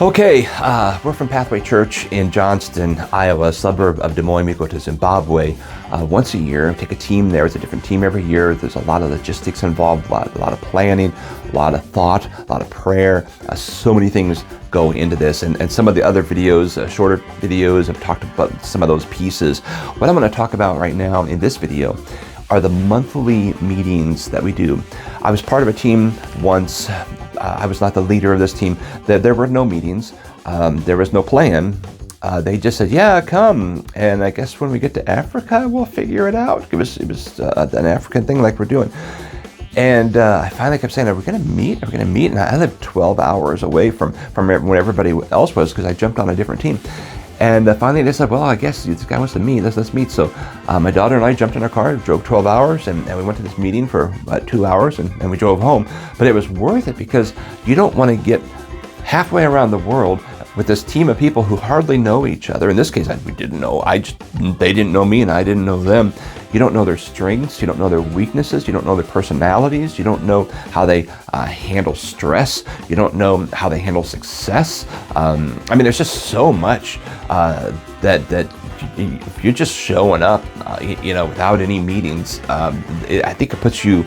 Okay, we're from Pathway Church in Johnston, Iowa, a suburb of Des Moines. We go to Zimbabwe once a year. Take a team there. It's a different team every year. There's a lot of logistics involved, a lot of planning, a lot of thought, a lot of prayer. So many things go into this. And some of the other videos, shorter videos, have talked about some of those pieces. What I'm going to talk about right now in this video are the monthly meetings that we do. I was part of a team once. I was not the leader of this team. There were no meetings. There was no plan. They just said, yeah, come. And I guess when we get to Africa, we'll figure it out. It was an African thing like we're doing. And I finally kept saying, are we going to meet? Are we going to meet? And I lived 12 hours away from when everybody else was because I jumped on a different team. And finally they said, well, I guess this guy wants to meet. Let's meet. So my daughter and I jumped in our car, drove 12 hours, and we went to this meeting for about 2 hours, and we drove home. But it was worth it because you don't want to get halfway around the world with this team of people who hardly know each other. In this case, we didn't know. They didn't know me, and I didn't know them. You don't know their strengths. You don't know their weaknesses. You don't know their personalities. You don't know how they handle stress. You don't know how they handle success. I mean, there's just so much that if you're just showing up, without any meetings, I think it puts you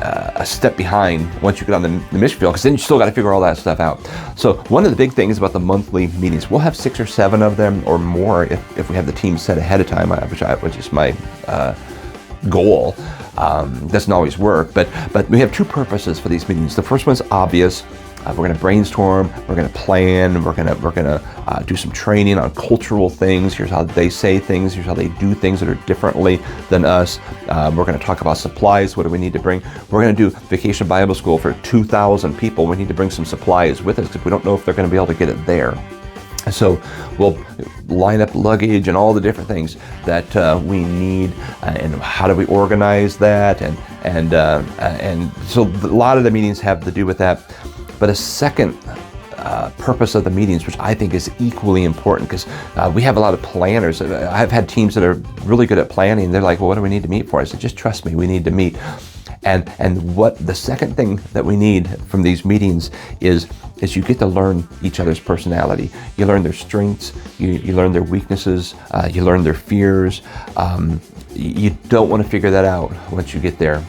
a step behind once you get on the mission field, because then you still got to figure all that stuff out. So one of the big things about the monthly meetings, we'll have 6 or 7 of them or more if we have the team set ahead of time, which is my goal. Doesn't always work, but we have 2 purposes for these meetings. The first one's obvious. We're going to brainstorm, we're going to plan, we're going to do some training on cultural things. Here's how they say things, here's how they do things that are differently than us. We're going to talk about supplies. What do we need to bring? We're going to do Vacation Bible School for 2,000 people. We need to bring some supplies with us because we don't know if they're going to be able to get it there. So we'll line up luggage and all the different things that we need, and how do we organize that, and so a lot of the meetings have to do with that. But a second purpose of the meetings, which I think is equally important, because we have a lot of planners. I've had teams that are really good at planning. They're like, well, what do we need to meet for? I said, just trust me, we need to meet. And what the second thing that we need from these meetings is you get to learn each other's personality. You learn their strengths, you learn their weaknesses, you learn their fears. You don't want to figure that out once you get there.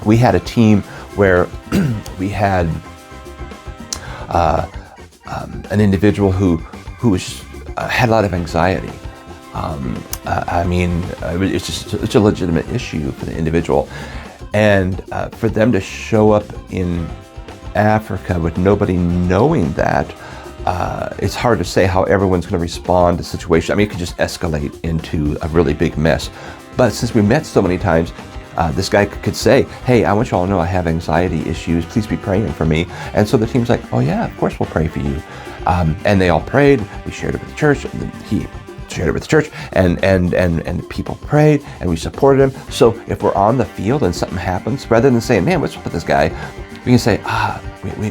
We had a team where we had an individual who had a lot of anxiety. It's a legitimate issue for the individual. And for them to show up in Africa with nobody knowing that, it's hard to say how everyone's going to respond to the situation. I mean, it could just escalate into a really big mess. But since we met so many times, this guy could say, hey, I want you all to know I have anxiety issues. Please be praying for me. And so the team's like, oh yeah, of course we'll pray for you. And they all prayed. We shared it with the church. He shared it with the church, and people prayed, and we supported him. So if we're on the field and something happens, rather than saying, man, what's up with this guy? We can say,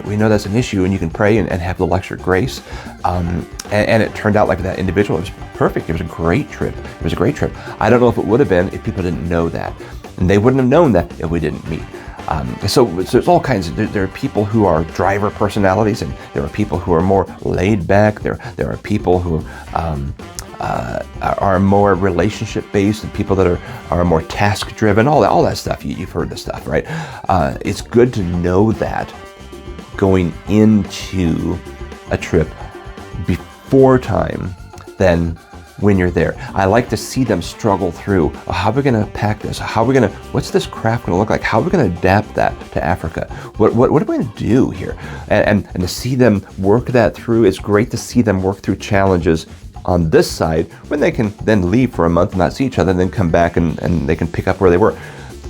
we know that's an issue, and you can pray and have a little extra grace. And it turned out like that individual, it was perfect. It was a great trip. I don't know if it would have been if people didn't know that. And they wouldn't have known that if we didn't meet. So there's all kinds of, there are people who are driver personalities, and there are people who are more laid back. There are people who are more relationship based, and people that are more task driven, all that stuff. You've heard the stuff, right? It's good to know that going into a trip before time than when you're there. I like to see them struggle through. How are we going to pack this? What's this craft going to look like? How are we going to adapt that to Africa? What are we going to do here? And to see them work that through, it's great to see them work through challenges on this side when they can then leave for a month and not see each other, and then come back and they can pick up where they were.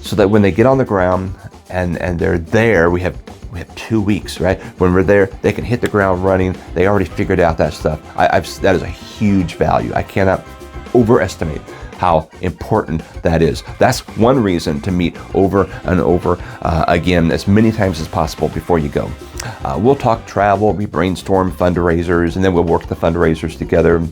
So that when they get on the ground and they're there, we have 2 weeks, right? When we're there, they can hit the ground running. They already figured out that stuff. That is a huge value. I cannot overestimate how important that is. That's one reason to meet over and over again, as many times as possible before you go. We'll talk travel, we brainstorm fundraisers, and then we'll work the fundraisers together.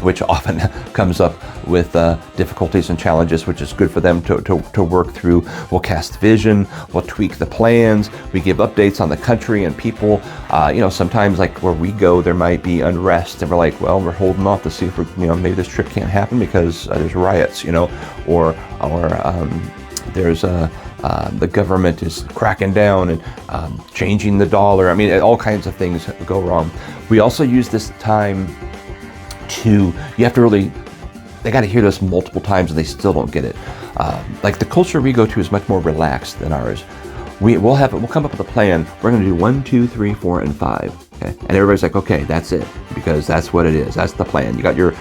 which often comes up with difficulties and challenges, which is good for them to work through. We'll cast vision, we'll tweak the plans, we give updates on the country and people. Sometimes like where we go, there might be unrest, and we're like, well, we're holding off to see if maybe this trip can't happen because there's riots, or there's the government is cracking down and changing the dollar. I mean, all kinds of things go wrong. We also use this time you have to really, they got to hear this multiple times and they still don't get it. Like the culture we go to is much more relaxed than ours. We'll come up with a plan. We're going to do 1, 2, 3, 4, and 5. Okay, and everybody's like, okay, that's it, because that's what it is. That's the plan. You got your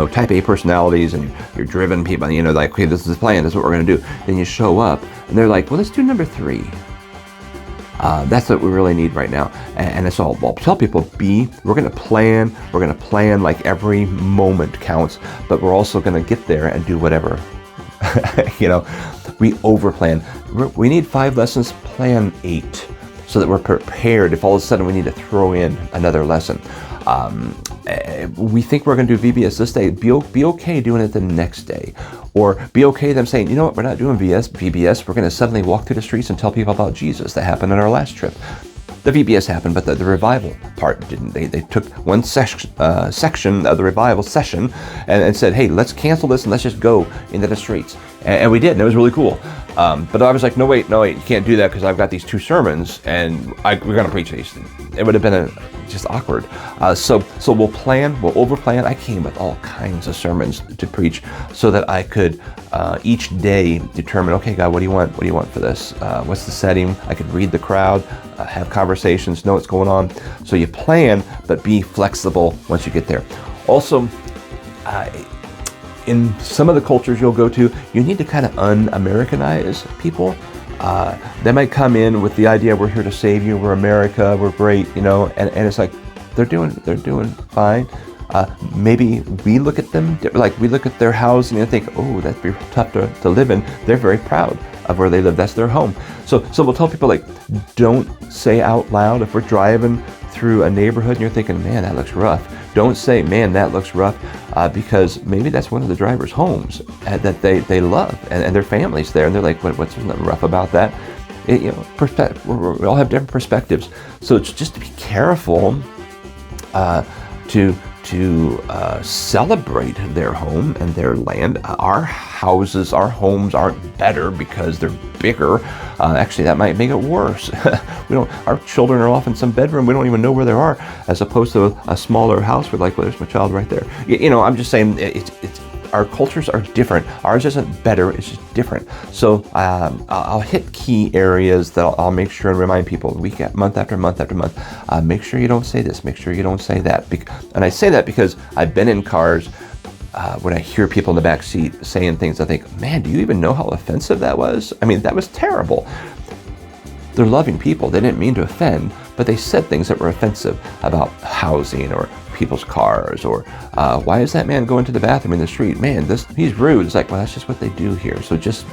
type A personalities and your driven people. Like, okay, this is the plan. This is what we're going to do. Then you show up, and they're like, well, let's do number 3. That's what we really need right now. And it's all, I'll tell people, we're going to plan. We're going to plan like every moment counts, but we're also going to get there and do whatever. We overplan. We need 5 lessons, plan 8, so that we're prepared if all of a sudden we need to throw in another lesson. We think we're going to do VBS this day. Be okay doing it the next day. Or be okay them saying, you know what, we're not doing VBS. We're going to suddenly walk through the streets and tell people about Jesus. That happened on our last trip. The VBS happened, but the revival part didn't. They took one section of the revival session and said, hey, let's cancel this and let's just go into the streets. And we did, and it was really cool. But I was like, no, wait, you can't do that because I've got these 2 sermons and we're going to preach these. It would have been just awkward. So we'll plan, we'll overplan. I came with all kinds of sermons to preach so that I could each day determine, okay, God, what do you want? What do you want for this? What's the setting? I could read the crowd, have conversations, know what's going on. So you plan, but be flexible once you get there. Also, in some of the cultures you'll go to, you need to kind of un-Americanize people. They might come in with the idea, we're here to save you, we're America, we're great, and it's like, they're doing fine. Maybe we look at them, like we look at their housing and think, oh, that's pretty tough to live in. They're very proud of where they live. That's their home. So we'll tell people, like, don't say out loud if we're driving through a neighborhood and you're thinking, man, that looks rough. Don't say, man, that looks rough, because maybe that's one of the driver's homes that they love, and their family's there, and they're like, what's nothing rough about that? We all have different perspectives, so it's just to be careful to celebrate their home and their land. Our houses, our homes aren't better because they're bigger. Actually, that might make it worse. Our children are off in some bedroom. We don't even know where they are, as opposed to a smaller house. We're like, well, there's my child right there. I'm just saying, our cultures are different. Ours isn't better, it's just different. So I'll hit key areas that I'll make sure and remind people month after month after month. Make sure you don't say this, make sure you don't say that. And I say that because I've been in cars when I hear people in the back seat saying things, I think, man, do you even know how offensive that was? I mean, that was terrible. They're loving people. They didn't mean to offend, but they said things that were offensive about housing or people's cars, or why is that man going to the bathroom in the street? Man, he's rude. It's like, well, that's just what they do here. So just,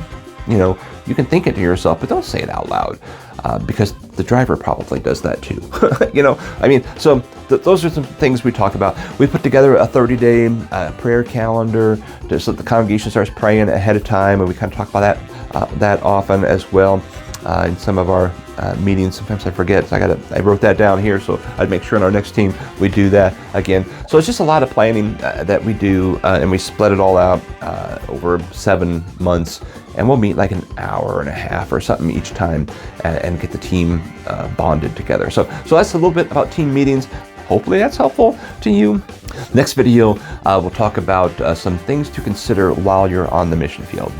you can think it to yourself, but don't say it out loud, because the driver probably does that too. So those are some things we talk about. We put together a 30-day prayer calendar so that the congregation starts praying ahead of time, and we kind of talk about that often as well. In some of our meetings, sometimes I forget. So I wrote that down here, so I'd make sure in our next team we do that again. So it's just a lot of planning that we do, and we split it all out over 7 months, and we'll meet like an hour and a half or something each time, and get the team bonded together. So that's a little bit about team meetings. Hopefully that's helpful to you. Next video, we'll talk about some things to consider while you're on the mission field.